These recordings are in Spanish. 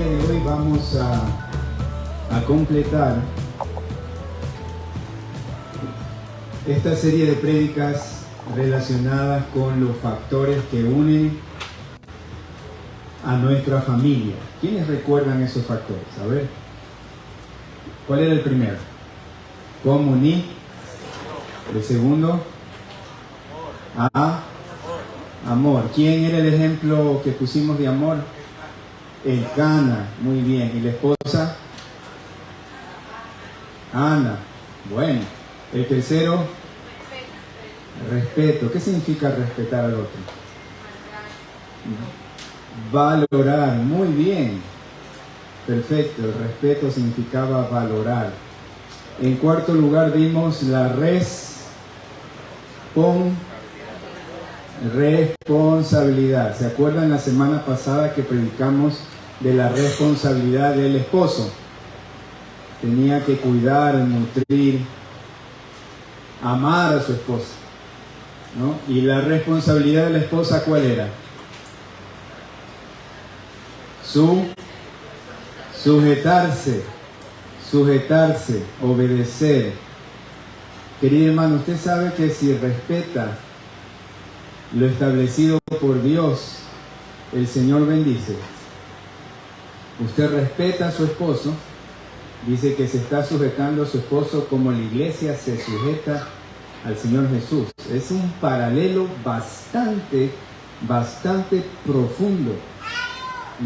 día de hoy vamos a completar esta serie de prédicas relacionadas con los factores que unen a nuestra familia. ¿Quiénes recuerdan esos factores? A ver, ¿cuál era el primero? Comunión. El segundo, amor. ¿Quién era el ejemplo que pusimos de amor? El Cana, muy bien. ¿Y la esposa? Ana. Bueno. El tercero, respeto. ¿Qué significa respetar al otro? Valorar. Muy bien. Perfecto. El respeto significaba valorar. En cuarto lugar vimos la responsabilidad. ¿Se acuerdan la semana pasada que predicamos de la responsabilidad del esposo? Tenía que cuidar, nutrir, amar a su esposa, ¿no? Y la responsabilidad de la esposa, ¿cuál era? Sujetarse, obedecer. Querido hermano, usted sabe que si respeta lo establecido por Dios, el Señor bendice. Usted respeta a su esposo, dice que se está sujetando a su esposo como la iglesia se sujeta al Señor Jesús. Es un paralelo bastante profundo.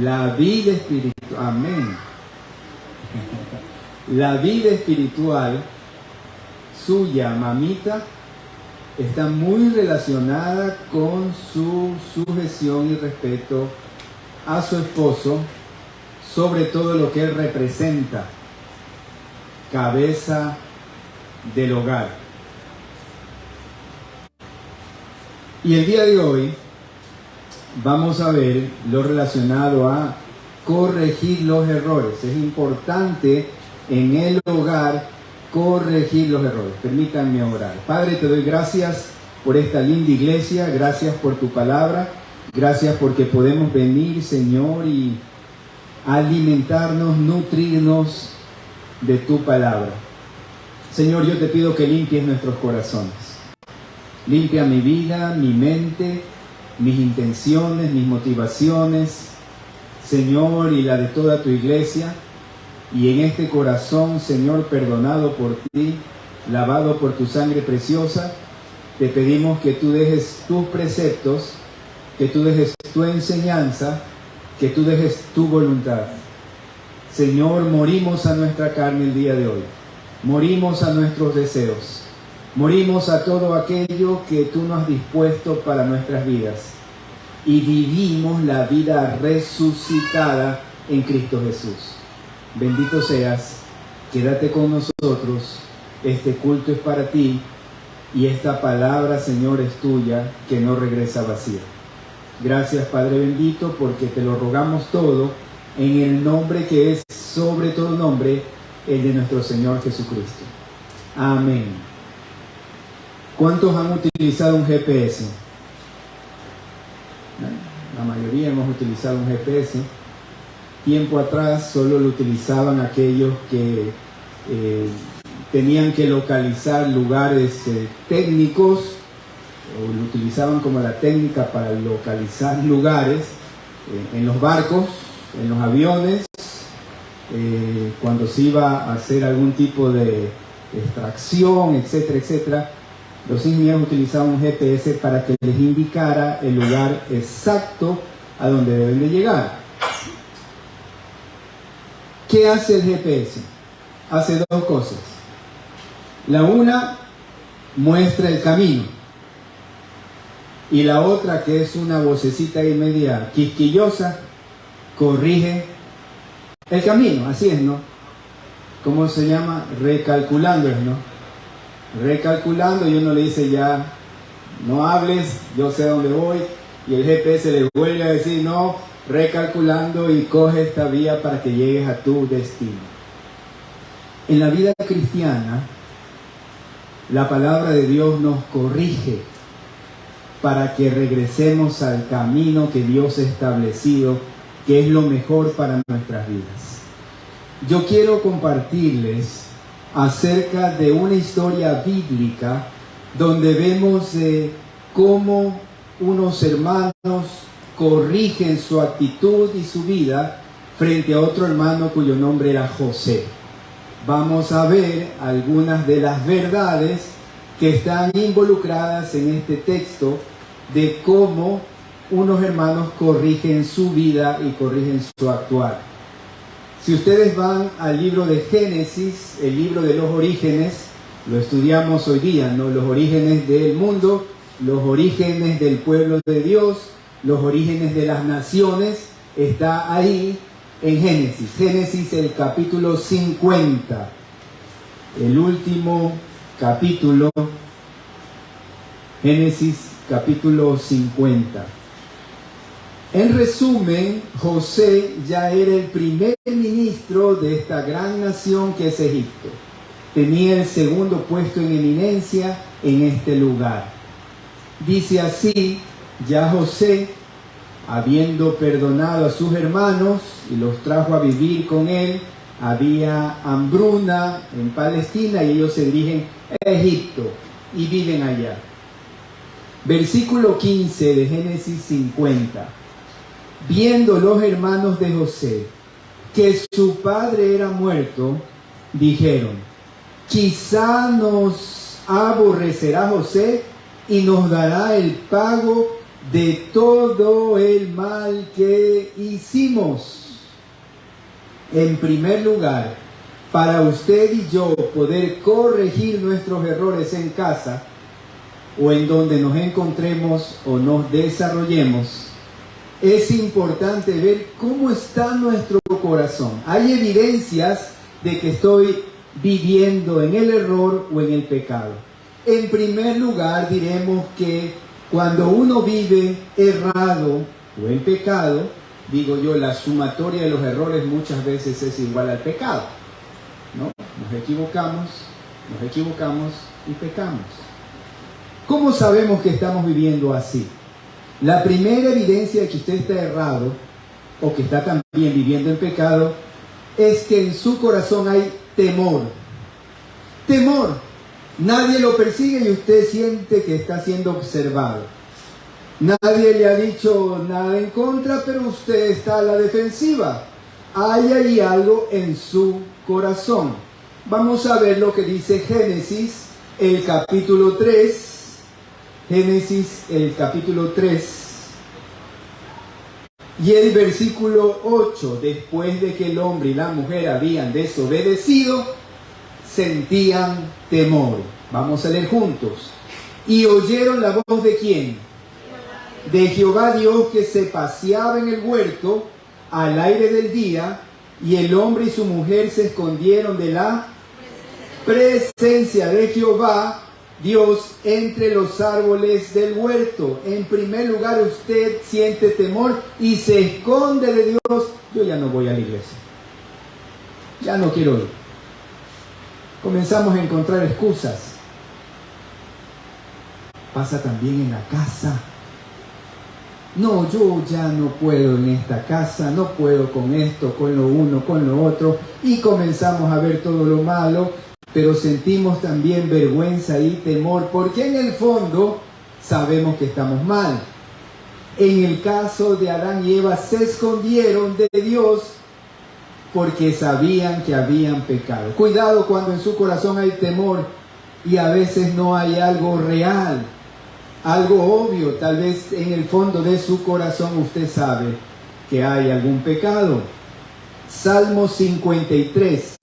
La vida espiritual, amén. La vida espiritual suya, mamita, está muy relacionada con su sujeción y respeto a su esposo, sobre todo lo que él representa, cabeza del hogar. Y el día de hoy vamos a ver lo relacionado a corregir los errores. Es importante en el hogar corregir los errores. Permítanme orar. Padre, te doy gracias por esta linda iglesia, gracias por tu palabra, gracias porque podemos venir, Señor, y alimentarnos, nutrirnos de tu palabra. Señor, yo te pido que limpies nuestros corazones. Limpia mi vida, mi mente, mis intenciones, mis motivaciones, Señor, y la de toda tu iglesia. Y en este corazón, Señor, perdonado por ti, lavado por tu sangre preciosa, te pedimos que tú dejes tus preceptos, que tú dejes tu enseñanza, que tú dejes tu voluntad. Señor, morimos a nuestra carne el día de hoy. Morimos a nuestros deseos. Morimos a todo aquello que tú nos has dispuesto para nuestras vidas. Y vivimos la vida resucitada en Cristo Jesús. Bendito seas, quédate con nosotros, este culto es para ti y esta palabra, Señor, es tuya, que no regresa vacía. Gracias, Padre bendito, porque te lo rogamos todo en el nombre que es sobre todo nombre, el de nuestro Señor Jesucristo. Amén. ¿Cuántos han utilizado un GPS? La mayoría hemos utilizado un GPS. Tiempo atrás solo lo utilizaban aquellos que tenían que localizar lugares técnicos, o lo utilizaban como la técnica para localizar lugares en los barcos, en los aviones, cuando se iba a hacer algún tipo de extracción, etcétera, etcétera. Los ingenieros utilizaban un GPS para que les indicara el lugar exacto a donde deben de llegar. ¿Qué hace el GPS? Hace dos cosas. La una, muestra el camino. Y la otra, que es una vocecita ahí media quisquillosa, corrige el camino. Así es, ¿no? ¿Cómo se llama? Recalculando es, ¿no? Recalculando, y uno le dice ya, no hables, yo sé dónde voy. Y el GPS le vuelve a decir, no, recalculando y coge esta vía para que llegues a tu destino. En la vida cristiana, la palabra de Dios nos corrige para que regresemos al camino que Dios ha establecido que es lo mejor para nuestras vidas. Yo quiero compartirles acerca de una historia bíblica donde vemos cómo unos hermanos corrigen su actitud y su vida frente a otro hermano cuyo nombre era José. Vamos a ver algunas de las verdades que están involucradas en este texto de cómo unos hermanos corrigen su vida y corrigen su actuar. Si ustedes van al libro de Génesis, el libro de los orígenes, lo estudiamos hoy día, ¿no? Los orígenes del mundo, los orígenes del pueblo de Dios, los orígenes de las naciones, está ahí en Génesis. Génesis, el capítulo 50, el último capítulo, Génesis capítulo 50. En resumen, José ya era el primer ministro de esta gran nación que es Egipto. Tenía el segundo puesto en eminencia en este lugar. Dice así, ya José, habiendo perdonado a sus hermanos y los trajo a vivir con él, había hambruna en Palestina y ellos se dirigen a Egipto y viven allá. Versículo 15 de Génesis 50. Viendo los hermanos de José que su padre era muerto, dijeron: quizá nos aborrecerá José y nos dará el pago de todo el mal que hicimos. En primer lugar, para usted y yo poder corregir nuestros errores en casa o en donde nos encontremos o nos desarrollemos, es importante ver cómo está nuestro corazón. Hay evidencias de que estoy viviendo en el error o en el pecado. En primer lugar, diremos que cuando uno vive errado o en pecado, digo yo, la sumatoria de los errores muchas veces es igual al pecado, ¿no? Nos equivocamos y pecamos. ¿Cómo sabemos que estamos viviendo así? La primera evidencia de que usted está errado o que está también viviendo en pecado es que en su corazón hay temor. Temor. Nadie lo persigue y usted siente que está siendo observado. Nadie le ha dicho nada en contra, pero usted está a la defensiva. Hay ahí algo en su corazón. Vamos a ver lo que dice Génesis, el capítulo 3. Génesis, el capítulo 3. Y el versículo 8. Después de que el hombre y la mujer habían desobedecido, sentían temor. Vamos a leer juntos. Y oyeron la voz ¿de quién? De Jehová Dios, que se paseaba en el huerto al aire del día, y el hombre y su mujer se escondieron de la presencia de Jehová Dios entre los árboles del huerto. En primer lugar, usted siente temor y se esconde de Dios. Yo ya no voy a la iglesia. Ya no quiero ir. Comenzamos a encontrar excusas. Pasa también en la casa. No, yo ya no puedo en esta casa, no puedo con esto, con lo uno, con lo otro. Y comenzamos a ver todo lo malo, pero sentimos también vergüenza y temor, porque en el fondo sabemos que estamos mal. En el caso de Adán y Eva, se escondieron de Dios porque sabían que habían pecado. Cuidado cuando en su corazón hay temor y a veces no hay algo real, algo obvio. Tal vez en el fondo de su corazón usted sabe que hay algún pecado. Salmo 53.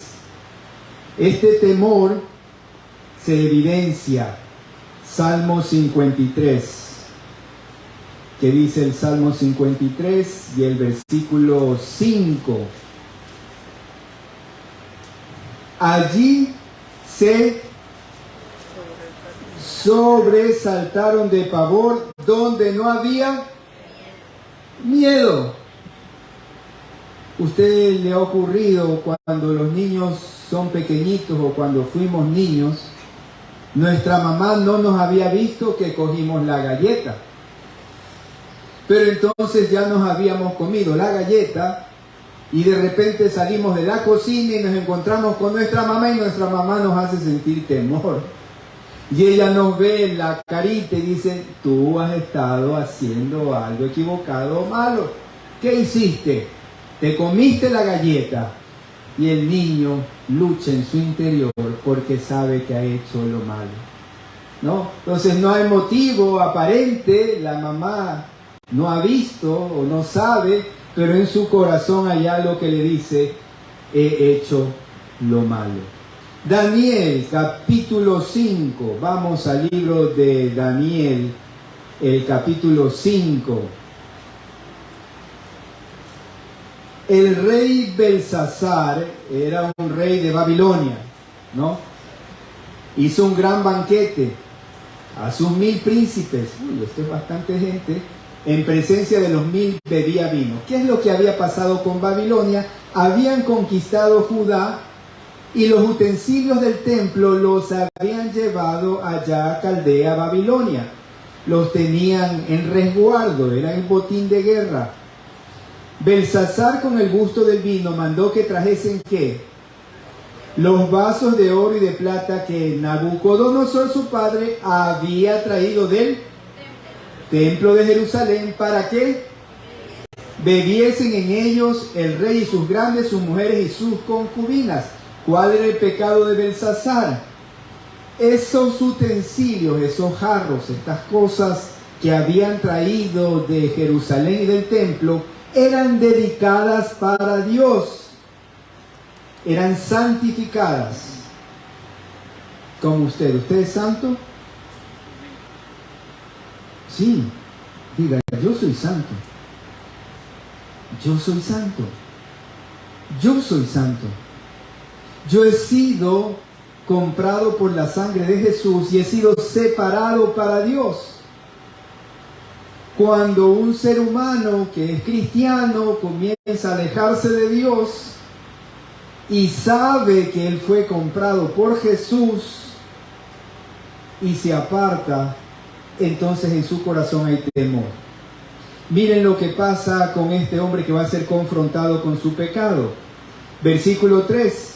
Este temor se evidencia. Salmo 53. ¿Qué dice el Salmo 53 y el versículo 5? Allí se sobresaltaron de pavor donde no había miedo. ¿Usted le ha ocurrido cuando los niños son pequeñitos o cuando fuimos niños? Nuestra mamá no nos había visto que cogimos la galleta, Pero entonces ya nos habíamos comido la galleta y de repente salimos de la cocina y nos encontramos con nuestra mamá y nuestra mamá nos hace sentir temor. Y ella nos ve en la carita y dice, tú has estado haciendo algo equivocado o malo. ¿Qué hiciste? Te comiste la galleta. Y el niño lucha en su interior porque sabe que ha hecho lo malo, ¿no? Entonces no hay motivo aparente, la mamá no ha visto o no sabe, pero en su corazón hay algo que le dice, he hecho lo malo. Daniel, capítulo 5, vamos al libro de Daniel, el capítulo 5. El rey Belsasar era un rey de Babilonia, ¿no? Hizo un gran banquete a sus 1000 príncipes, esto es bastante gente, en presencia de los 1000 bebía vino. ¿Qué es lo que había pasado con Babilonia? Habían conquistado Judá y los utensilios del templo los habían llevado allá a Caldea, Babilonia. Los tenían en resguardo, era el botín de guerra. Belsasar, con el gusto del vino, mandó que trajesen ¿qué? Los vasos de oro y de plata que Nabucodonosor, su padre, había traído del templo de Jerusalén. ¿Para qué? Bebiesen en ellos el rey y sus grandes, sus mujeres y sus concubinas. ¿Cuál era el pecado de Belsasar? Esos utensilios, esos jarros, estas cosas que habían traído de Jerusalén y del templo, eran dedicadas para Dios, eran santificadas. Como usted es santo. Sí, diga, yo soy santo. Yo soy santo. Yo soy santo. Yo he sido comprado por la sangre de Jesús y he sido separado para Dios. Cuando un ser humano que es cristiano comienza a alejarse de Dios y sabe que Él fue comprado por Jesús y se aparta, entonces en su corazón hay temor. Miren lo que pasa con este hombre que va a ser confrontado con su pecado. Versículo 3.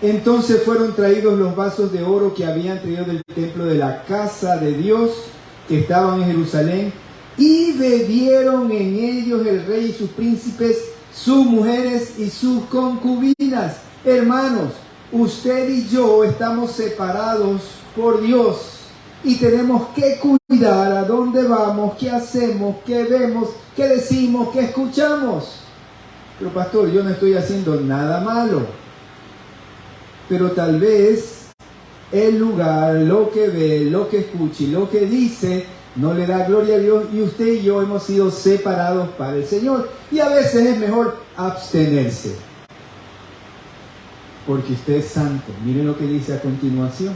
Entonces fueron traídos los vasos de oro que habían traído del templo de la casa de Dios que estaban en Jerusalén, y bebieron en ellos el rey y sus príncipes, sus mujeres y sus concubinas. Hermanos, usted y yo estamos separados por Dios y tenemos que cuidar a dónde vamos, qué hacemos, qué vemos, qué decimos, qué escuchamos. Pero pastor, yo no estoy haciendo nada malo. Pero tal vez el lugar, lo que ve, lo que escucha y lo que dice no le da gloria a Dios, y usted y yo hemos sido separados para el Señor. Y a veces es mejor abstenerse, porque usted es santo. Miren lo que dice a continuación.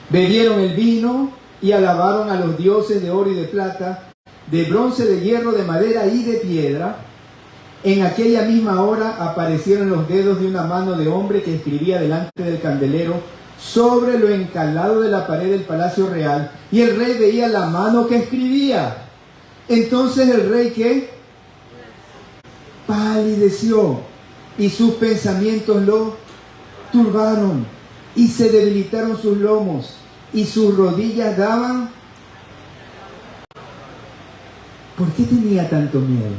Bebieron el vino y alabaron a los dioses de oro y de plata, de bronce, de hierro, de madera y de piedra. En aquella misma hora aparecieron los dedos de una mano de hombre que escribía delante del candelero sobre lo encalado de la pared del palacio real, y el rey veía la mano que escribía. Entonces el rey, ¿qué? Palideció, y sus pensamientos lo turbaron, y se debilitaron sus lomos, y sus rodillas daban. ¿Por qué tenía tanto miedo?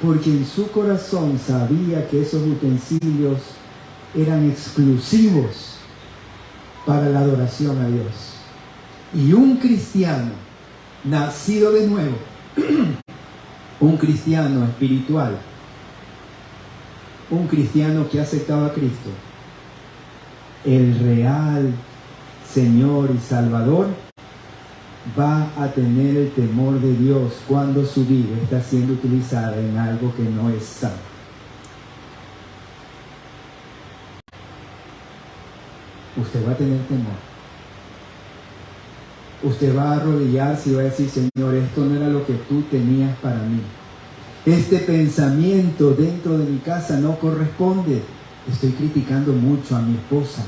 Porque en su corazón sabía que esos utensilios eran exclusivos para la adoración a Dios. Y un cristiano nacido de nuevo, un cristiano espiritual, un cristiano que ha aceptado a Cristo, el real Señor y Salvador, va a tener el temor de Dios cuando su vida está siendo utilizada en algo que no es santo. Usted va a tener temor. Usted va a arrodillarse y va a decir, Señor, esto no era lo que tú tenías para mí. Este pensamiento dentro de mi casa no corresponde. Estoy criticando mucho a mi esposa.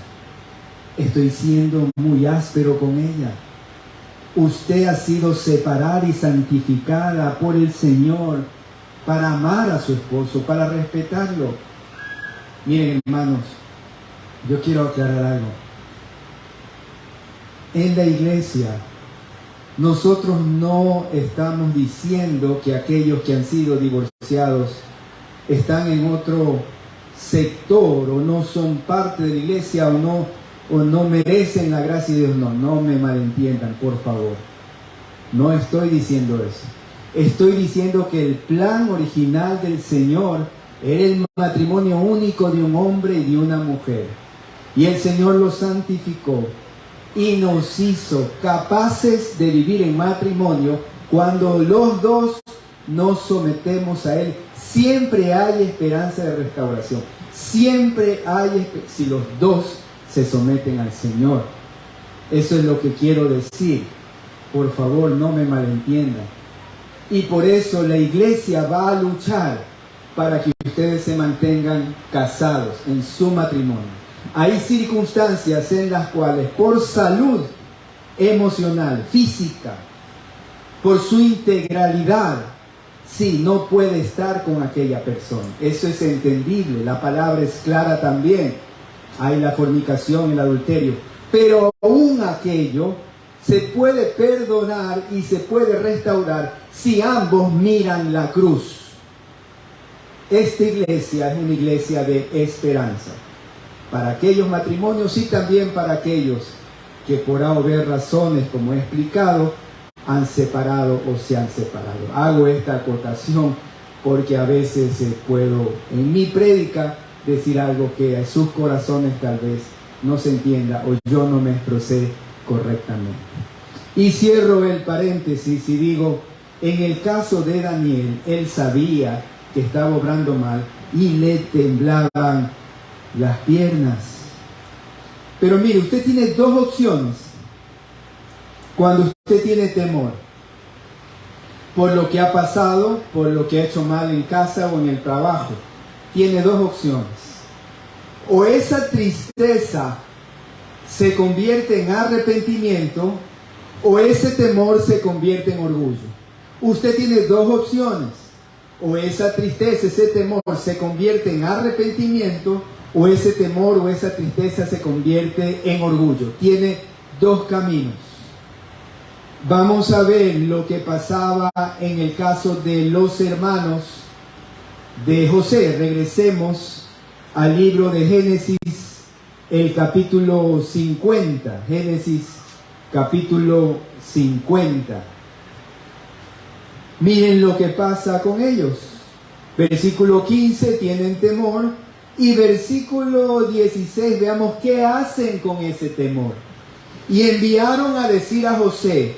Estoy siendo muy áspero con ella. Usted ha sido separada y santificada por el Señor para amar a su esposo, para respetarlo. Miren, hermanos, yo quiero aclarar algo. En la iglesia, nosotros no estamos diciendo que aquellos que han sido divorciados están en otro sector o no son parte de la iglesia o no merecen la gracia de Dios. No me malentiendan, por favor. No estoy diciendo eso. Estoy diciendo que el plan original del Señor era el matrimonio único de un hombre y de una mujer. Y el Señor lo santificó y nos hizo capaces de vivir en matrimonio cuando los dos nos sometemos a Él. Siempre hay esperanza de restauración. Siempre hay, si los dos se someten al Señor. Eso es lo que quiero decir. Por favor, no me malentiendan. Y por eso la iglesia va a luchar para que ustedes se mantengan casados en su matrimonio. Hay circunstancias en las cuales por salud emocional, física, por su integralidad, sí, no puede estar con aquella persona. Eso es entendible. La palabra es clara también. Hay la fornicación, el adulterio. Pero aún aquello se puede perdonar y se puede restaurar si ambos miran la cruz. Esta iglesia es una iglesia de esperanza. Para aquellos matrimonios y también para aquellos que por A o B razones, como he explicado, han separado o se han separado. Hago esta acotación porque a veces puedo en mi prédica decir algo que a sus corazones tal vez no se entienda o yo no me expresé correctamente. Y cierro el paréntesis y digo, en el caso de Daniel, él sabía que estaba obrando mal y le temblaban las piernas. Pero mire, usted tiene dos opciones cuando usted tiene temor. Por lo que ha pasado, por lo que ha hecho mal en casa o en el trabajo. Tiene dos opciones. O esa tristeza se convierte en arrepentimiento o ese temor se convierte en orgullo. Usted tiene dos opciones. O esa tristeza, ese temor se convierte en arrepentimiento o ese temor o esa tristeza se convierte en orgullo. Tiene dos caminos. Vamos a ver lo que pasaba en el caso de los hermanos de José. Regresemos al libro de Génesis, el capítulo 50. Génesis, capítulo 50. Miren lo que pasa con ellos. Versículo 15, tienen temor. Y versículo 16, veamos qué hacen con ese temor. Y enviaron a decir a José,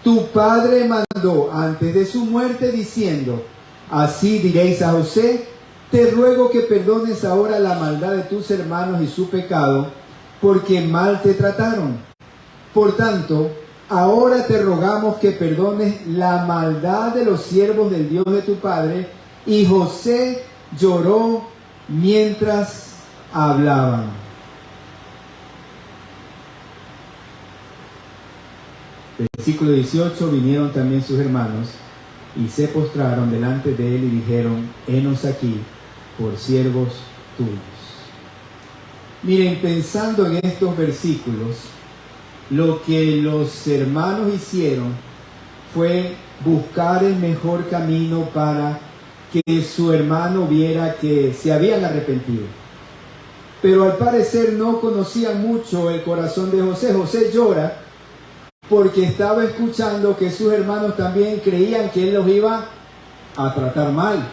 tu padre mandó antes de su muerte diciendo, así diréis a José, te ruego que perdones ahora la maldad de tus hermanos y su pecado, porque mal te trataron. Por tanto, ahora te rogamos que perdones la maldad de los siervos del Dios de tu padre. Y José lloró mientras hablaban. Versículo 18, vinieron también sus hermanos y se postraron delante de él y dijeron, henos aquí por siervos tuyos. Miren, pensando en estos versículos, lo que los hermanos hicieron fue buscar el mejor camino para que su hermano viera que se habían arrepentido. Pero al parecer no conocían mucho el corazón de José. José llora porque estaba escuchando que sus hermanos también creían que él los iba a tratar mal.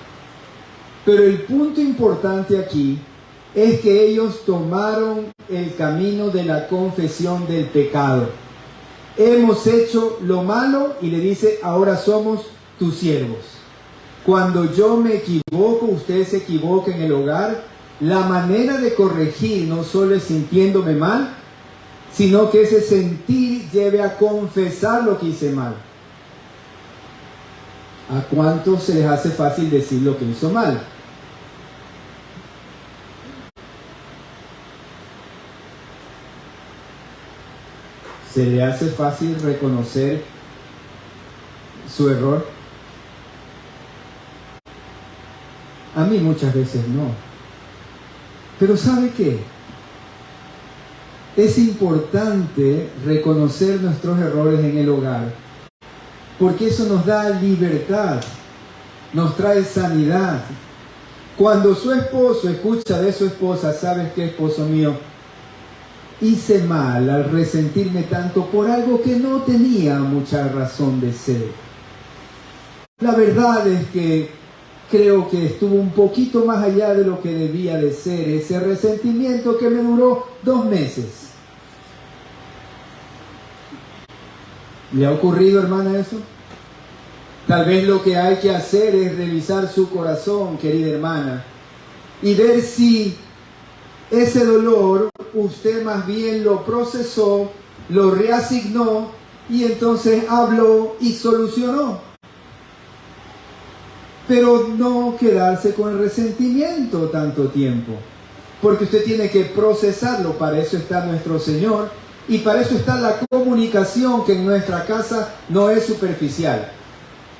Pero el punto importante aquí es que ellos tomaron el camino de la confesión del pecado. Hemos hecho lo malo y le dice, ahora somos tus siervos. Cuando yo me equivoco, usted se equivoca en el hogar, la manera de corregir no solo es sintiéndome mal, sino que ese sentir lleve a confesar lo que hice mal. ¿A cuántos se les hace fácil decir lo que hizo mal? ¿Se le hace fácil reconocer su error? A mí muchas veces no. Pero ¿sabe qué? Es importante reconocer nuestros errores en el hogar, porque eso nos da libertad, nos trae sanidad. Cuando su esposo escucha de su esposa, ¿sabes qué, esposo mío? Hice mal al resentirme tanto por algo que no tenía mucha razón de ser. La verdad es que creo que estuvo un poquito más allá de lo que debía de ser ese resentimiento que me duró 2 meses. ¿Le ha ocurrido, hermana, eso? Tal vez lo que hay que hacer es revisar su corazón, querida hermana, y ver si ese dolor usted más bien lo procesó, lo reasignó y entonces habló y solucionó. Pero no quedarse con el resentimiento tanto tiempo, porque usted tiene que procesarlo. Para eso está nuestro Señor y para eso está la comunicación, que en nuestra casa no es superficial.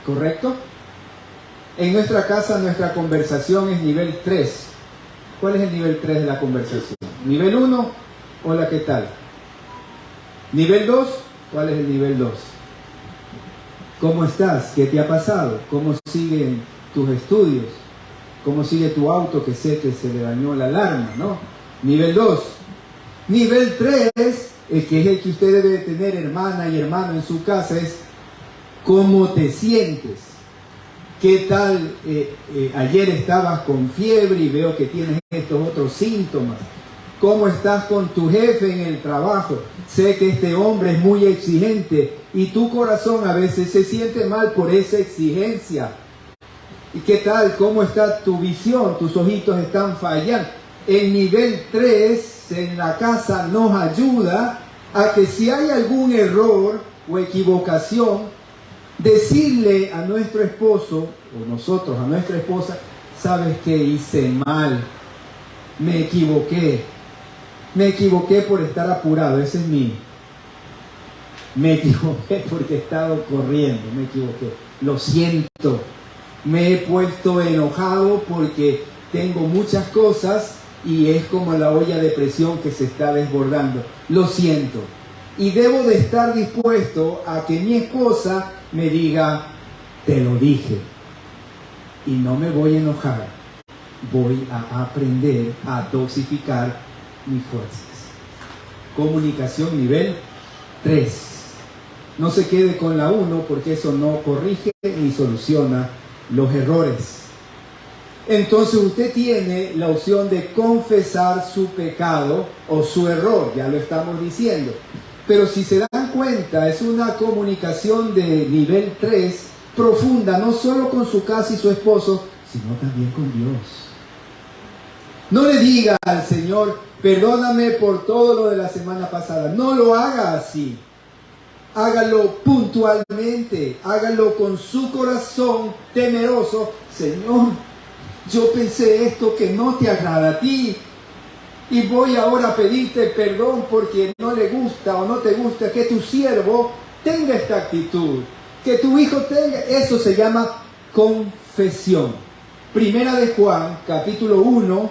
¿Correcto? En nuestra casa nuestra conversación es nivel 3. ¿Cuál es el nivel 3 de la conversación? ¿Nivel 1? Hola, ¿qué tal? ¿Nivel 2? ¿Cuál es el nivel 2? ¿Cómo estás? ¿Qué te ha pasado? ¿Cómo siguen tus estudios? ¿Cómo sigue tu auto, que sé que se le dañó la alarma, ¿no? Nivel 2. Nivel 3, que es el que usted debe tener, hermana y hermano, en su casa, es ¿cómo te sientes? ¿Qué tal? Ayer estabas con fiebre y veo que tienes estos otros síntomas. ¿Cómo estás con tu jefe en el trabajo? Sé que este hombre es muy exigente y tu corazón a veces se siente mal por esa exigencia. ¿Y qué tal? ¿Cómo está tu visión? Tus ojitos están fallando. El nivel 3 en la casa nos ayuda a que si hay algún error o equivocación, decirle a nuestro esposo, o nosotros a nuestra esposa, ¿sabes qué? Hice mal, me equivoqué por estar apurado, ese es mío. Me equivoqué porque he estado corriendo, me equivoqué, lo siento, me he puesto enojado porque tengo muchas cosas y es como la olla de presión que se está desbordando, lo siento. Y debo de estar dispuesto a que mi esposa me diga, te lo dije, y no me voy a enojar, voy a aprender a dosificar mis fuerzas. Comunicación nivel 3. No se quede con la 1 porque eso no corrige ni soluciona los errores. Entonces usted tiene la opción de confesar su pecado o su error, ya lo estamos diciendo. Pero si se dan cuenta, es una comunicación de nivel 3 profunda, no solo con su casa y su esposo, sino también con Dios. No le diga al Señor, perdóname por todo lo de la semana pasada. No lo haga así. Hágalo puntualmente, hágalo con su corazón temeroso. Señor, yo pensé esto que no te agrada a ti. Y voy ahora a pedirte perdón porque no le gusta o no te gusta que tu siervo tenga esta actitud, que tu hijo tenga. Eso se llama confesión. Primera de Juan, capítulo 1,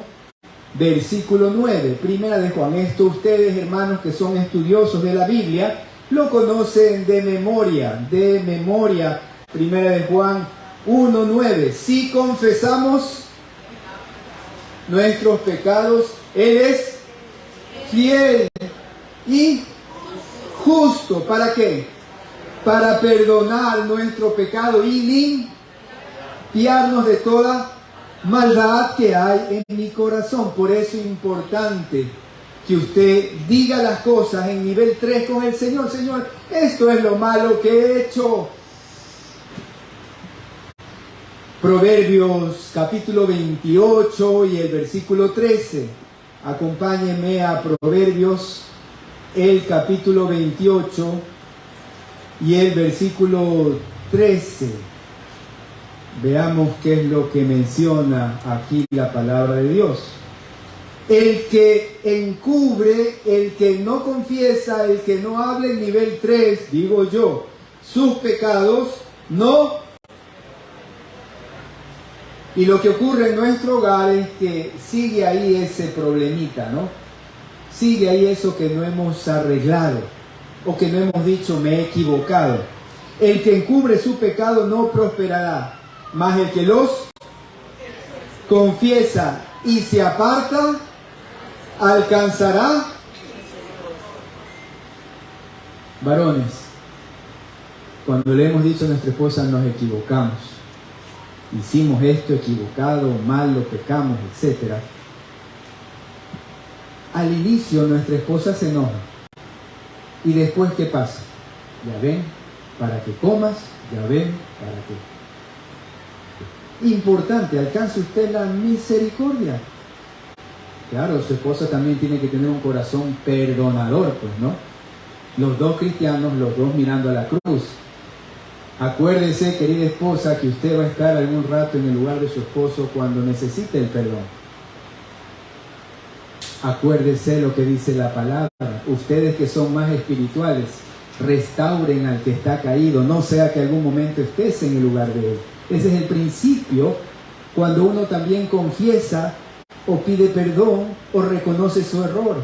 versículo 9. Primera de Juan. Esto ustedes, hermanos que son estudiosos de la Biblia, lo conocen de memoria, de memoria. Primera de Juan 1, 9. Si confesamos nuestros pecados, Él es fiel y justo. ¿Para qué? Para perdonar nuestro pecado y limpiarnos de toda maldad que hay en mi corazón. Por eso es importante que usted diga las cosas en nivel 3 con el Señor. Señor, esto es lo malo que he hecho. Proverbios capítulo 28 y el versículo 13. Acompáñenme a Proverbios, el capítulo 28 y el versículo 13. Veamos qué es lo que menciona aquí la palabra de Dios. El que encubre, el que no confiesa, el que no habla en nivel 3, digo yo, sus pecados, no. Y lo que ocurre en nuestro hogar es que sigue ahí ese problemita, ¿no? Sigue ahí eso que no hemos arreglado, o que no hemos dicho, me he equivocado. El que encubre su pecado no prosperará, mas el que los confiesa y se aparta, alcanzará. Varones, cuando le hemos dicho a nuestra esposa nos equivocamos, hicimos esto equivocado, malo, pecamos, etc. Al inicio nuestra esposa se enoja. ¿Y después qué pasa? Ya ven, para que comas, ya ven, para que... Importante, alcance usted la misericordia. Claro, su esposa también tiene que tener un corazón perdonador, pues, ¿no? Los dos cristianos, los dos mirando a la cruz. Acuérdese, querida esposa, que usted va a estar algún rato en el lugar de su esposo cuando necesite el perdón. Acuérdese lo que dice la palabra. Ustedes que son más espirituales, restauren al que está caído, no sea que algún momento estés en el lugar de él. Ese es el principio cuando uno también confiesa o pide perdón o reconoce su error.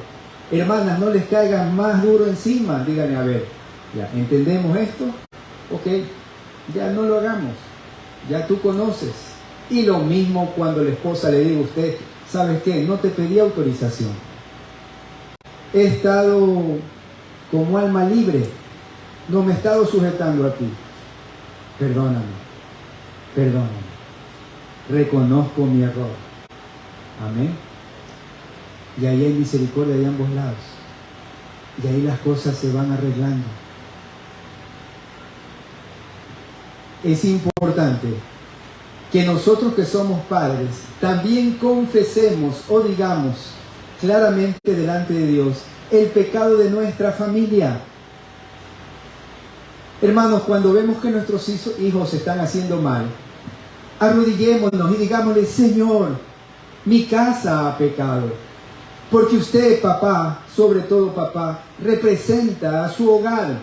Hermanas, no les caigan más duro encima. Díganme, a ver, ¿ya entendemos esto? Ok, ya no lo hagamos. Ya tú conoces. Y lo mismo cuando la esposa le diga a usted, ¿sabes qué? No te pedí autorización. He estado como alma libre. No me he estado sujetando a ti. Perdóname. Perdóname. Reconozco mi error. Amén. Y ahí hay misericordia de ambos lados. Y ahí las cosas se van arreglando. Es importante que nosotros que somos padres también confesemos o digamos claramente delante de Dios el pecado de nuestra familia. Hermanos, cuando vemos que nuestros hijos están haciendo mal, arrodillémonos y digámosle, Señor, mi casa ha pecado. Porque usted, papá, sobre todo papá, representa a su hogar.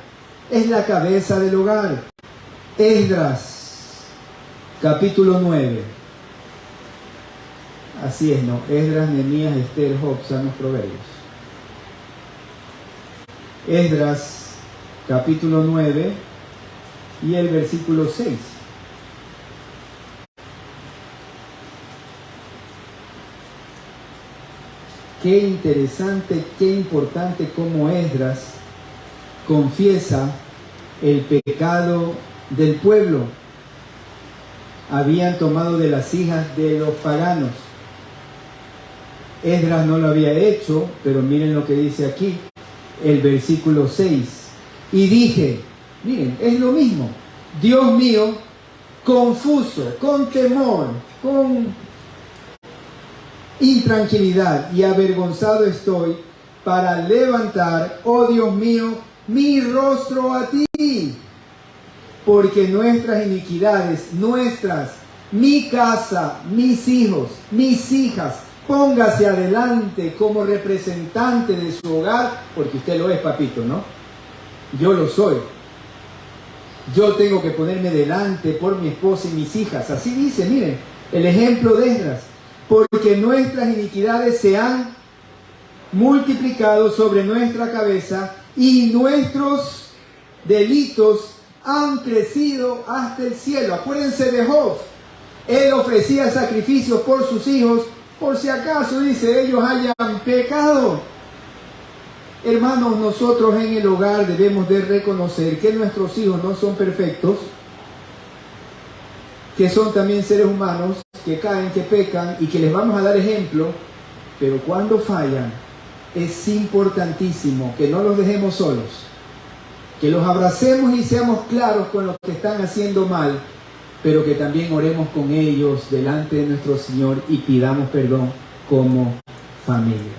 Es la cabeza del hogar. Esdras, capítulo 9. Así es, ¿no? Esdras, Nehemías, Esther, Job, Salmos, Proverbios. Esdras, capítulo 9 y el versículo 6. Qué interesante, qué importante cómo Esdras confiesa el pecado del pueblo. Habían tomado de las hijas de los paganos. Esdras no lo había hecho, pero miren lo que dice aquí, el versículo 6. Y dije, miren, es lo mismo. Dios mío, confuso, con temor, con intranquilidad y avergonzado estoy para levantar, oh Dios mío, mi rostro a ti, porque nuestras iniquidades, mi casa, mis hijos, mis hijas, póngase adelante como representante de su hogar, porque usted lo es, papito, ¿no? Yo lo soy. Yo tengo que ponerme delante por mi esposa y mis hijas. Así dice, miren, el ejemplo de Esdras. Porque nuestras iniquidades se han multiplicado sobre nuestra cabeza y nuestros delitos han crecido hasta el cielo. Acuérdense de Job. Él ofrecía sacrificios por sus hijos, por si acaso, dice, ellos hayan pecado. Hermanos, nosotros en el hogar debemos de reconocer que nuestros hijos no son perfectos, que son también seres humanos, que caen, que pecan y que les vamos a dar ejemplo, pero cuando fallan es importantísimo que no los dejemos solos, que los abracemos y seamos claros con lo que están haciendo mal, pero que también oremos con ellos delante de nuestro Señor y pidamos perdón como familia.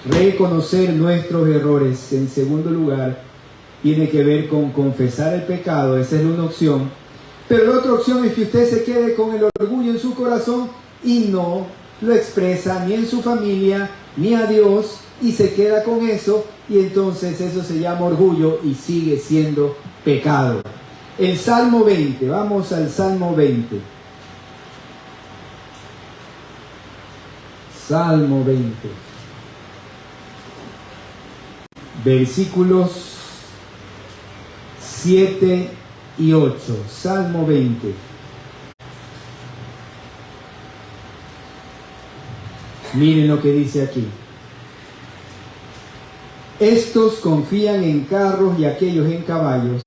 Reconocer nuestros errores, en segundo lugar, tiene que ver con confesar el pecado. Esa es una opción. Pero la otra opción es que usted se quede con el orgullo en su corazón y no lo expresa ni en su familia, ni a Dios y se queda con eso, y entonces eso se llama orgullo y sigue siendo pecado. El Salmo 20, vamos al Salmo 20. Salmo 20. Versículos 7 y 8. Salmo 20. Miren lo que dice aquí. Estos confían en carros y aquellos en caballos,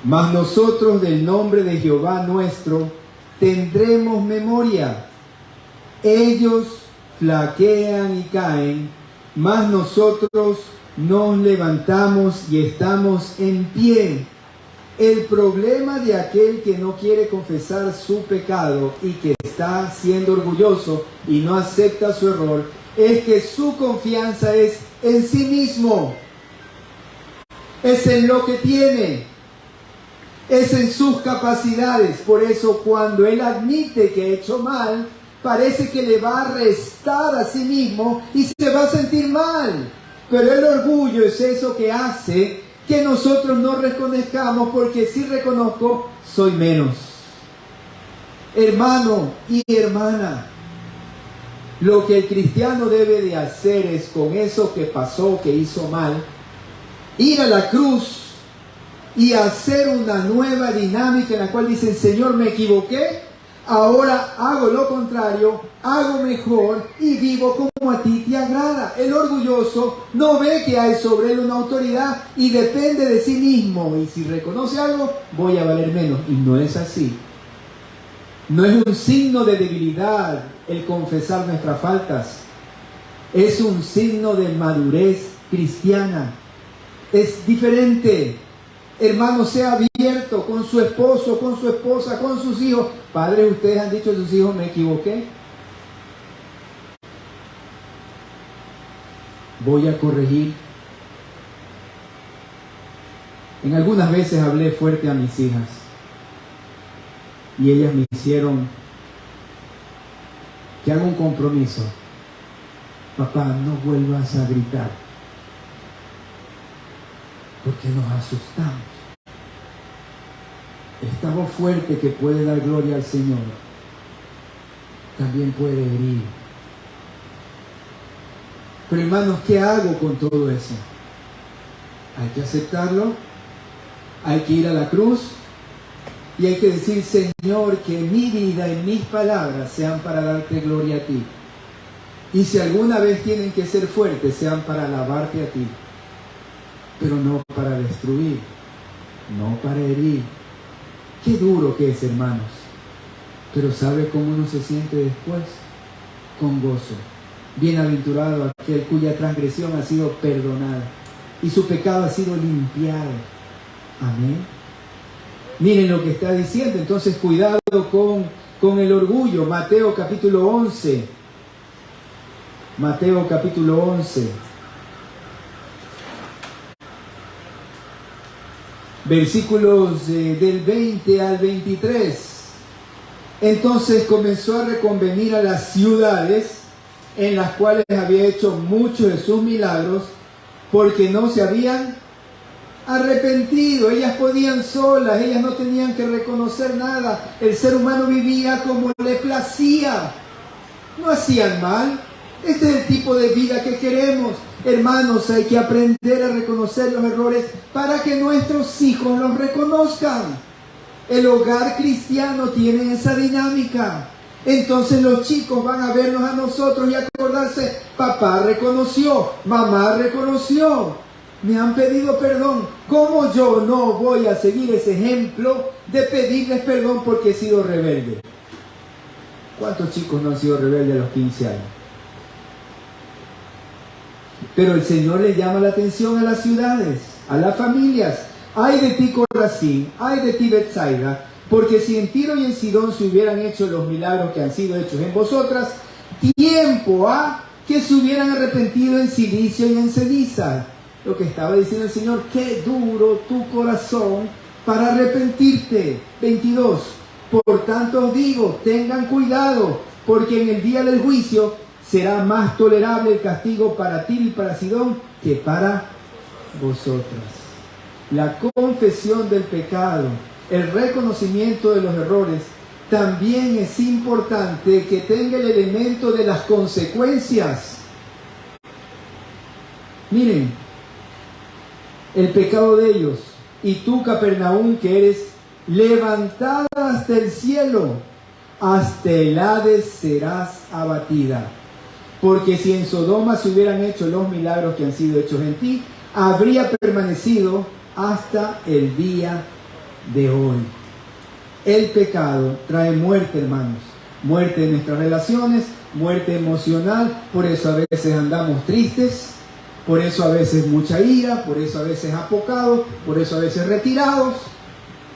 mas nosotros del nombre de Jehová nuestro tendremos memoria. Ellos flaquean y caen, mas nosotros nos levantamos y estamos en pie. El problema de aquel que no quiere confesar su pecado y que está siendo orgulloso y no acepta su error es que su confianza es en sí mismo, es en lo que tiene, es en sus capacidades. Por eso cuando él admite que ha hecho mal, parece que le va a restar a sí mismo y se va a sentir mal. Pero el orgullo es eso que hace que nosotros no reconozcamos, porque si reconozco, soy menos. Hermano y hermana, lo que el cristiano debe de hacer es, con eso que pasó, que hizo mal, ir a la cruz y hacer una nueva dinámica en la cual dicen: Señor, me equivoqué, ahora hago lo contrario, hago mejor y vivo como a ti te agrada. El orgulloso no ve que hay sobre él una autoridad y depende de sí mismo, y si reconoce algo, voy a valer menos. Y no es así. No es un signo de debilidad el confesar nuestras faltas. Es un signo de madurez cristiana. Es diferente. Hermano, sea abierto con su esposo, con su esposa, con sus hijos. Padres, ustedes han dicho a sus hijos: me equivoqué, voy a corregir. En algunas veces hablé fuerte a mis hijas y ellas me hicieron que haga un compromiso: papá, no vuelvas a gritar, porque nos asustamos. Esta voz fuerte que puede dar gloria al Señor también puede herir. Pero hermanos, ¿qué hago con todo eso? Hay que aceptarlo, hay que ir a la cruz y hay que decir: Señor, que mi vida y mis palabras sean para darte gloria a ti. Y si alguna vez tienen que ser fuertes, sean para alabarte a ti, pero no para destruir, no para herir. Qué duro que es, hermanos. Pero ¿sabe cómo uno se siente después? Con gozo. Bienaventurado aquel cuya transgresión ha sido perdonada y su pecado ha sido limpiado. Amén. Miren lo que está diciendo. Entonces, cuidado con el orgullo. Mateo capítulo 11. Mateo capítulo 11. Versículos del 20 al 23. Entonces comenzó a reconvenir a las ciudades en las cuales había hecho muchos de sus milagros, porque no se habían arrepentido. Ellas podían solas, ellas no tenían que reconocer nada. El ser humano vivía como le placía. No hacían mal. Este es el tipo de vida que queremos. Hermanos, hay que aprender a reconocer los errores para que nuestros hijos los reconozcan. El hogar cristiano tiene esa dinámica. Entonces los chicos van a vernos a nosotros y acordarse: papá reconoció, mamá reconoció, me han pedido perdón. ¿Cómo yo no voy a seguir ese ejemplo de pedirles perdón porque he sido rebelde? ¿Cuántos chicos no han sido rebeldes a los 15 años? Pero el Señor le llama la atención a las ciudades, a las familias. Ay de ti, Corazín, ay de ti, Betsaida, porque si en Tiro y en Sidón se hubieran hecho los milagros que han sido hechos en vosotras, tiempo ha que se hubieran arrepentido en silicio y en ceniza. Lo que estaba diciendo el Señor: qué duro tu corazón para arrepentirte. 22. Por tanto os digo, tengan cuidado, porque en el día del juicio será más tolerable el castigo para Tiro y para Sidón que para vosotras. La confesión del pecado, el reconocimiento de los errores, también es importante que tenga el elemento de las consecuencias. Miren, el pecado de ellos, y tú, Capernaum, que eres levantada hasta el cielo, hasta el Hades serás abatida. Porque si en Sodoma se hubieran hecho los milagros que han sido hechos en ti, habría permanecido hasta el día de hoy. El pecado trae muerte, hermanos. Muerte en nuestras relaciones, muerte emocional. Por eso a veces andamos tristes, por eso a veces mucha ira, por eso a veces apocados, por eso a veces retirados.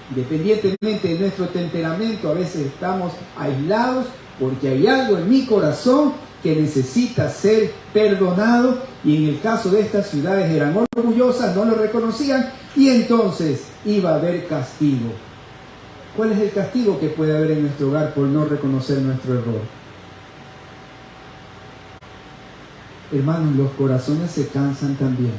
Independientemente de nuestro temperamento, a veces estamos aislados porque hay algo en mi corazón que necesita ser perdonado, y en el caso de estas ciudades eran orgullosas, no lo reconocían, y entonces iba a haber castigo. ¿Cuál es el castigo que puede haber en nuestro hogar por no reconocer nuestro error? Hermanos, los corazones se cansan también.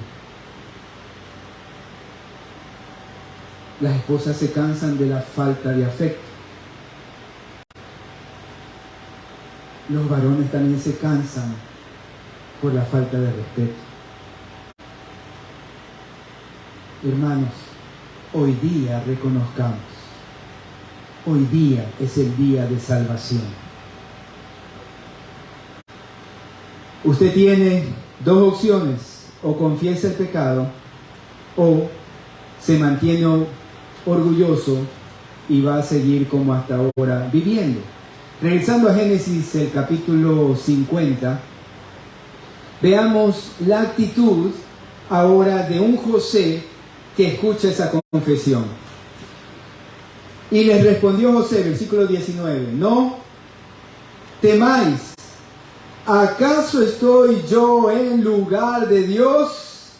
Las esposas se cansan de la falta de afecto. Los varones también se cansan por la falta de respeto. Hermanos, hoy día reconozcamos. Hoy día es el día de salvación. Usted tiene dos opciones: o confiesa el pecado o se mantiene orgulloso y va a seguir como hasta ahora viviendo. Regresando a Génesis, el capítulo 50, veamos la actitud ahora de un José que escucha esa confesión. Y les respondió José, versículo 19, no temáis, ¿acaso estoy yo en lugar de Dios?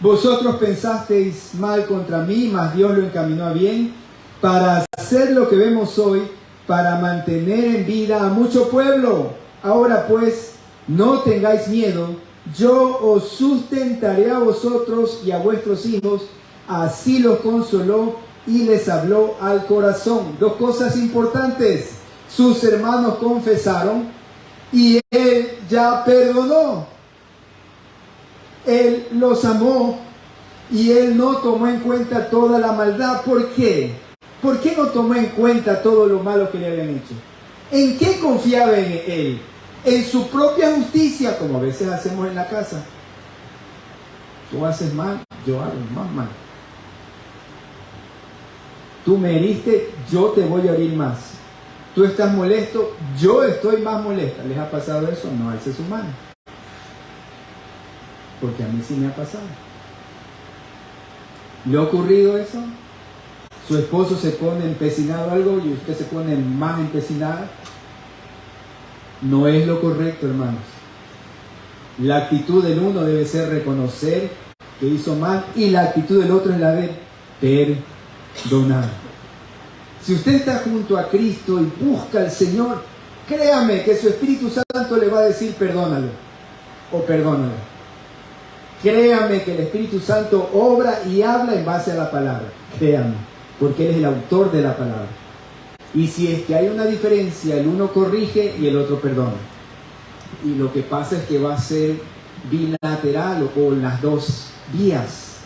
Vosotros pensasteis mal contra mí, mas Dios lo encaminó a bien, para hacer lo que vemos hoy, para mantener en vida a mucho pueblo. Ahora pues, no tengáis miedo, yo os sustentaré a vosotros y a vuestros hijos. Así los consoló y les habló al corazón. Dos cosas importantes: sus hermanos confesaron y él ya perdonó. Él los amó y él no tomó en cuenta toda la maldad. ¿Por qué? ¿Por qué no tomó en cuenta todo lo malo que le habían hecho? ¿En qué confiaba en él? En su propia justicia, como a veces hacemos en la casa. Tú haces mal, yo hago más mal. Tú me heriste, yo te voy a herir más. Tú estás molesto, yo estoy más molesta. ¿Les ha pasado eso? No alce su mano. Porque a mí sí me ha pasado. ¿Le ha ocurrido eso? Su esposo se pone empecinado algo y usted se pone más empecinada. No es lo correcto, hermanos. La actitud del uno debe ser reconocer que hizo mal, y la actitud del otro es la de perdonar. Si usted está junto a Cristo y busca al Señor, créame que su Espíritu Santo le va a decir perdónalo o perdónalo. Créame que el Espíritu Santo obra y habla en base a la palabra. Créame, porque Él es el autor de la palabra. Y si es que hay una diferencia, el uno corrige y el otro perdona. Y lo que pasa es que va a ser bilateral o en las dos vías.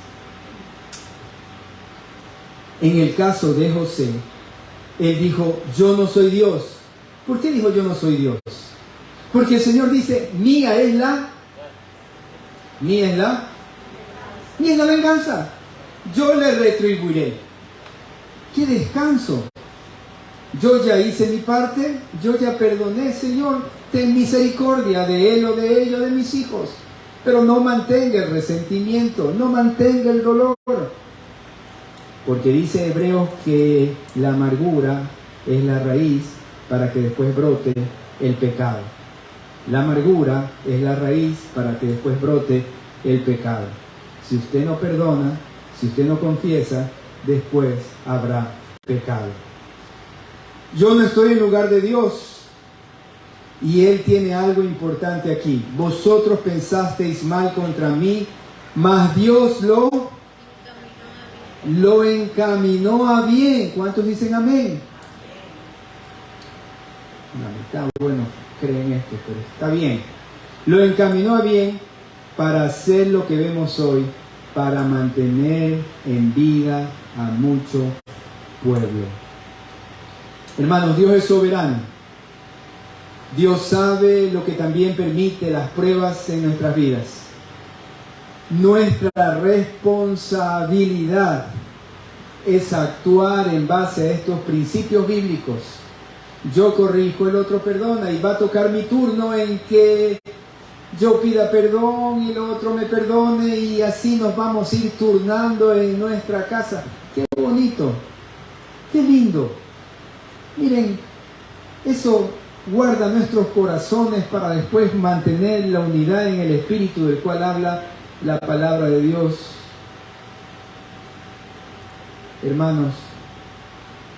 En el caso de José, él dijo, yo no soy Dios. ¿Por qué dijo yo no soy Dios? Porque el Señor dice, mía es la venganza. Yo le retribuiré. ¡Qué descanso! Yo ya hice mi parte, yo ya perdoné, Señor, ten misericordia de él o de ella, de mis hijos. Pero no mantenga el resentimiento, no mantenga el dolor. Porque dice Hebreos que la amargura es la raíz para que después brote el pecado. La amargura es la raíz para que después brote el pecado. Si usted no perdona, si usted no confiesa, después habrá pecado. Yo no estoy en lugar de Dios. Y él tiene algo importante aquí. Vosotros pensasteis mal contra mí, mas Dios lo encaminó a bien. ¿Cuántos dicen amén? La mitad, bueno, creen esto, pero está bien. Lo encaminó a bien para hacer lo que vemos hoy, para mantener en vida a mucho pueblo. Hermanos, Dios es soberano. Dios sabe lo que también permite las pruebas en nuestras vidas. Nuestra responsabilidad es actuar en base a estos principios bíblicos. Yo corrijo, el otro perdona, y va a tocar mi turno en que yo pida perdón y el otro me perdone, y así nos vamos a ir turnando en nuestra casa. ¡Qué bonito! ¡Qué lindo! Miren, eso guarda nuestros corazones para después mantener la unidad en el Espíritu del cual habla la palabra de Dios. Hermanos,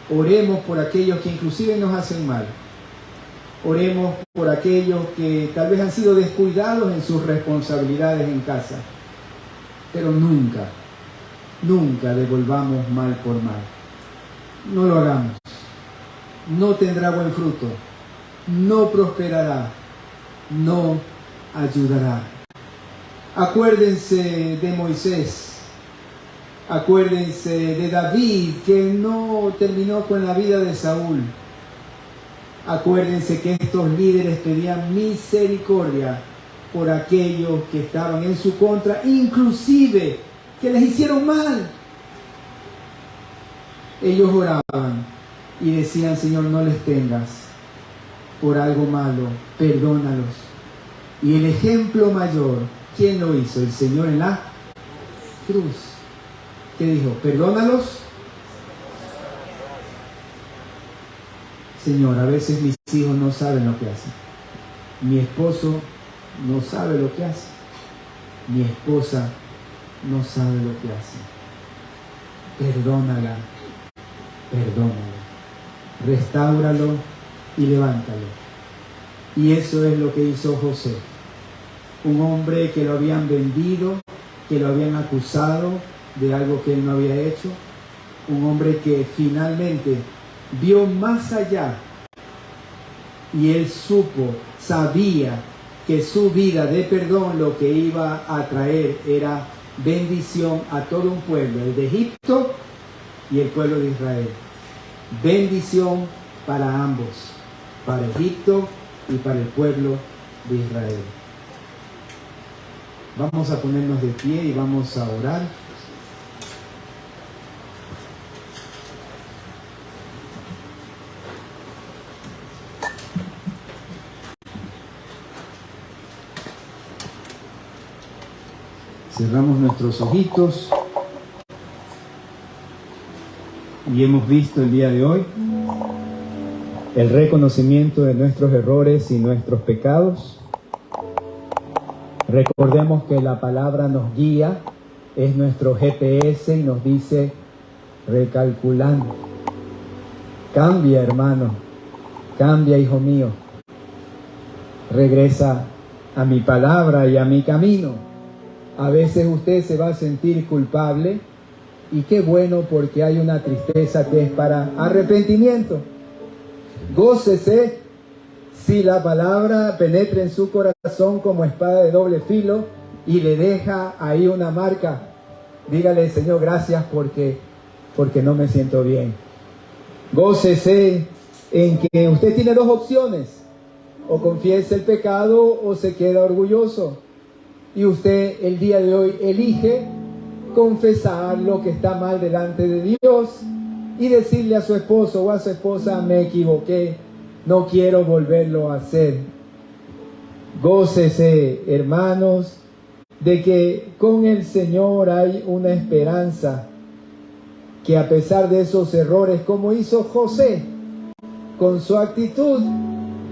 oremos por aquellos que inclusive nos hacen mal. Oremos por aquellos que tal vez han sido descuidados en sus responsabilidades en casa. Pero nunca, nunca devolvamos mal por mal. No lo hagamos. No tendrá buen fruto. No prosperará. No ayudará. Acuérdense de Moisés. Acuérdense de David, que no terminó con la vida de Saúl. Acuérdense que estos líderes pedían misericordia por aquellos que estaban en su contra, inclusive que les hicieron mal. Ellos oraban y decían: Señor, no les tengas por algo malo, perdónalos. Y el ejemplo mayor, ¿quién lo hizo? El Señor en la cruz. ¿Qué dijo? Perdónalos. Señor, a veces mis hijos no saben lo que hacen. Mi esposo no sabe lo que hace. Mi esposa no sabe lo que hace. Perdónala. Perdónala. Restáuralo y levántalo. Y eso es lo que hizo José. Un hombre que lo habían vendido, que lo habían acusado de algo que él no había hecho. Un hombre que finalmente vio más allá y él sabía que su vida de perdón lo que iba a traer era bendición a todo un pueblo, el de Egipto y el pueblo de Israel. Bendición para ambos, para Egipto y para el pueblo de Israel. Vamos a ponernos de pie y vamos a orar. Cerramos nuestros ojitos y hemos visto el día de hoy el reconocimiento de nuestros errores y nuestros pecados. Recordemos que la palabra nos guía, es nuestro GPS y nos dice: recalculando. Cambia, hermano, cambia, hijo mío. Regresa a mi palabra y a mi camino. A veces usted se va a sentir culpable, y qué bueno, porque hay una tristeza que es para arrepentimiento. Gócese si la palabra penetra en su corazón como espada de doble filo y le deja ahí una marca. Dígale: Señor, gracias porque no me siento bien. Gócese en que usted tiene dos opciones: o confiesa el pecado o se queda orgulloso. Y usted el día de hoy elige confesar lo que está mal delante de Dios y decirle a su esposo o a su esposa: me equivoqué, no quiero volverlo a hacer. Gócese, hermanos, de que con el Señor hay una esperanza, que a pesar de esos errores, como hizo José, con su actitud,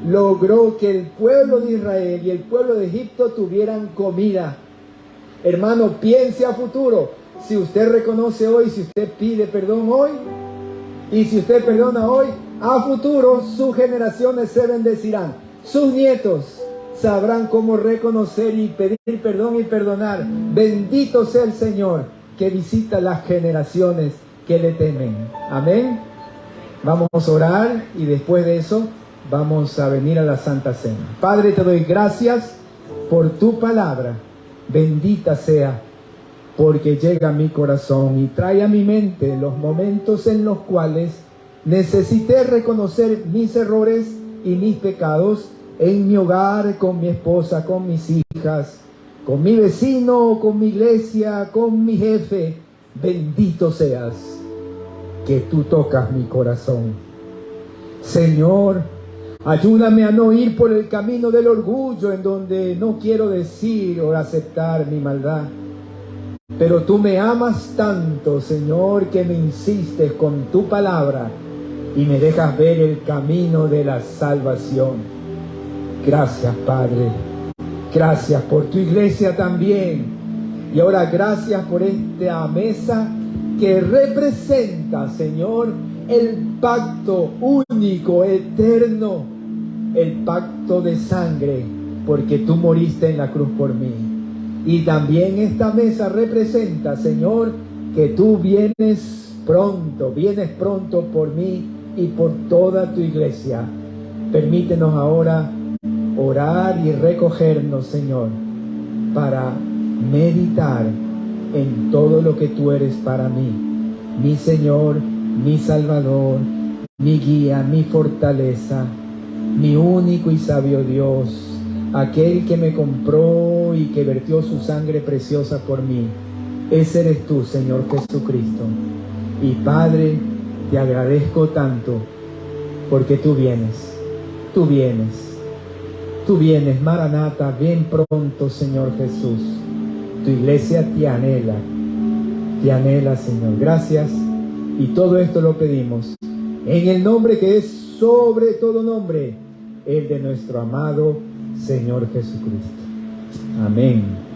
logró que el pueblo de Israel y el pueblo de Egipto tuvieran comida. Hermano, piense a futuro. Si usted reconoce hoy, si usted pide perdón hoy, y si usted perdona hoy, a futuro sus generaciones se bendecirán. sus nietos sabrán cómo reconocer y pedir perdón y perdonar. Bendito sea el Señor que visita las generaciones que le temen. Amén. Vamos a orar y después de eso vamos a venir a la Santa Cena. Padre, te doy gracias por tu palabra. Bendita sea, porque llega a mi corazón y trae a mi mente los momentos en los cuales necesité reconocer mis errores y mis pecados en mi hogar, con mi esposa, con mis hijas, con mi vecino, con mi iglesia, con mi jefe. Bendito seas, que tú tocas mi corazón. Señor, ayúdame a no ir por el camino del orgullo en donde no quiero decir o aceptar mi maldad. Pero tú me amas tanto, Señor, que me insistes con tu palabra y me dejas ver el camino de la salvación. Gracias, Padre. Gracias por tu iglesia también. Y ahora gracias por esta mesa que representa, Señor, el pacto único, eterno, el pacto de sangre, porque tú moriste en la cruz por mí. Y también esta mesa representa, Señor, que tú vienes pronto por mí y por toda tu iglesia. Permítenos ahora orar y recogernos, Señor, para meditar en todo lo que tú eres para mí, mi Señor, mi Salvador, mi guía, mi fortaleza, mi único y sabio Dios, aquel que me compró y que vertió su sangre preciosa por mí. Ese eres tú, Señor Jesucristo. Y Padre, te agradezco tanto porque tú vienes, Maranata, ven pronto, Señor Jesús. Tu iglesia te anhela, Señor. Gracias, y todo esto lo pedimos en el nombre que es sobre todo nombre, el de nuestro amado Señor Jesucristo. Amén.